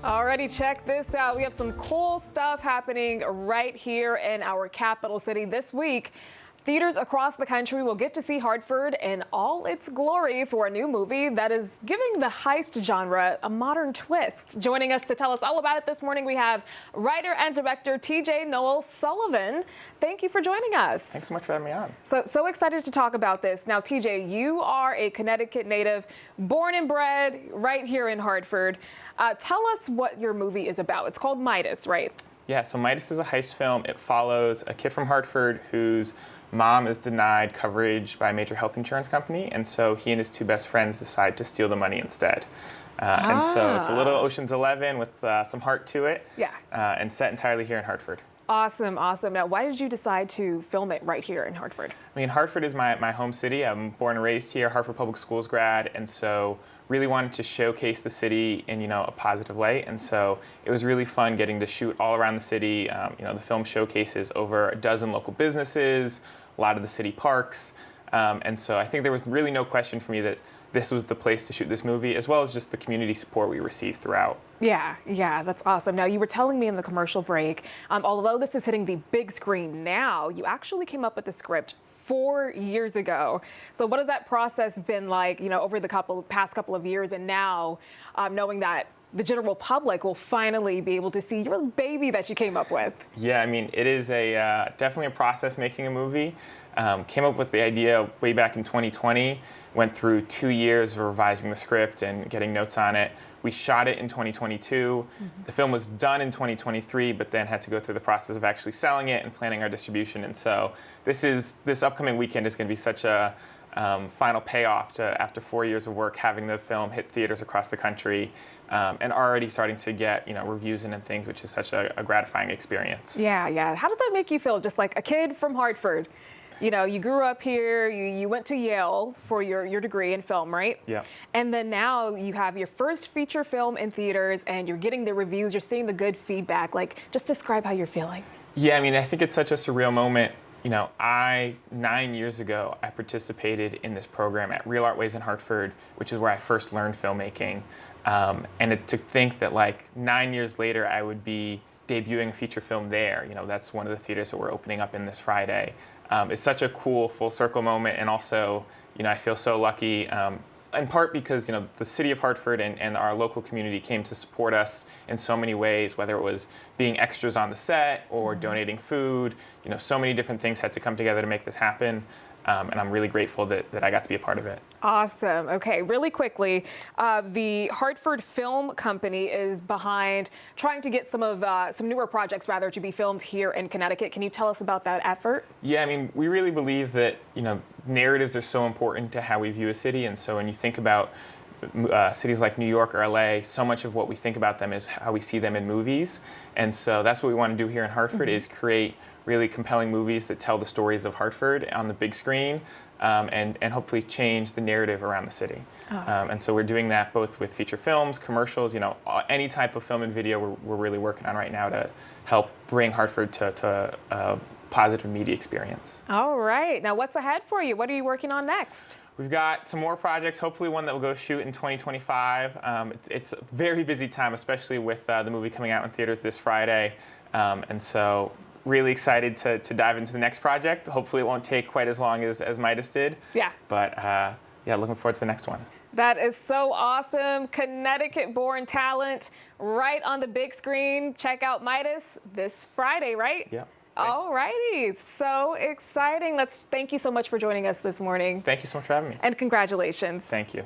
Alrighty, check this out. We have some cool stuff happening right here in our capital city this week. Theaters across the country will get to see Hartford in all its glory for a new movie that is giving the heist genre a modern twist. Joining us to tell us all about it this morning, we have writer and director TJ Noel-Sullivan. Thank you for joining us. Thanks so much for having me on. So excited to talk about this. Now, TJ, you are a Connecticut native, born and bred right here in Hartford. Tell us what your movie is about. It's called Midas, right? Yeah, so Midas is a heist film. It follows a kid from Hartford whose mom is denied coverage by a major health insurance company, and so he and his two best friends decide to steal the money instead. And so it's a little Ocean's 11 with some heart to it. Yeah. And set entirely here in Hartford. Awesome, awesome. Now, why did you decide to film it right here in Hartford? I mean, Hartford is my home city. I'm born and raised here, Hartford Public Schools grad, and so really wanted to showcase the city in, a positive way. And so it was really fun getting to shoot all around the city. The film showcases over a dozen local businesses, a lot of the city parks. And so I think there was really no question for me that this was the place to shoot this movie, as well as just the community support we received throughout. Yeah, that's awesome. Now, you were telling me in the commercial break, although this is hitting the big screen now, you actually came up with the script 4 years ago. So what has that process been like, over the past couple of years, and now knowing that the general public will finally be able to see your baby that you came up with? Yeah, I mean, it is definitely a process making a movie. Came up with the idea way back in 2020, went through 2 years of revising the script and getting notes on it. We shot it in 2022. The film was done in 2023, but then had to go through the process of actually selling it and planning our distribution. And so this upcoming weekend is going to be such a final payoff to, after 4 years of work, having the film hit theaters across the country, and already starting to get reviews and things, which is such a gratifying experience. Yeah. How does that make you feel? Just like a kid from Hartford. You grew up here, you went to Yale for your degree in film, right? Yeah. And then now you have your first feature film in theaters and you're getting the reviews, you're seeing the good feedback. Like, just describe how you're feeling. Yeah, I mean, I think it's such a surreal moment. 9 years ago, I participated in this program at Real Art Ways in Hartford, which is where I first learned filmmaking. And to think that 9 years later, I would be debuting a feature film there. That's one of the theaters that we're opening up in this Friday. It's such a cool full circle moment, and also, I feel so lucky, in part because, the city of Hartford and our local community came to support us in so many ways, whether it was being extras on the set or donating food. So many different things had to come together to make this happen. And I'm really grateful that I got to be a part of it. Awesome. Okay, really quickly, the Hartford Film Company is behind trying to get some newer projects, rather, to be filmed here in Connecticut. Can you tell us about that effort? Yeah, I mean, we really believe that, narratives are so important to how we view a city. And so when you think about cities like New York or LA, so much of what we think about them is how we see them in movies. And so that's what we want to do here in Hartford, is create really compelling movies that tell the stories of Hartford on the big screen, and hopefully change the narrative around the city. And so we're doing that both with feature films, commercials, any type of film and video we're really working on right now to help bring Hartford to a positive media experience. All right. Now, what's ahead for you? What are you working on next? We've got some more projects, hopefully one that will go shoot in 2025. It's a very busy time, especially with the movie coming out in theaters this Friday. And so really excited to dive into the next project. Hopefully it won't take quite as long as Midas did. Yeah. But looking forward to the next one. That is so awesome. Connecticut-born talent right on the big screen. Check out Midas this Friday, right? Yeah. All righty. So exciting. Thank you so much for joining us this morning. Thank you so much for having me. And congratulations. Thank you.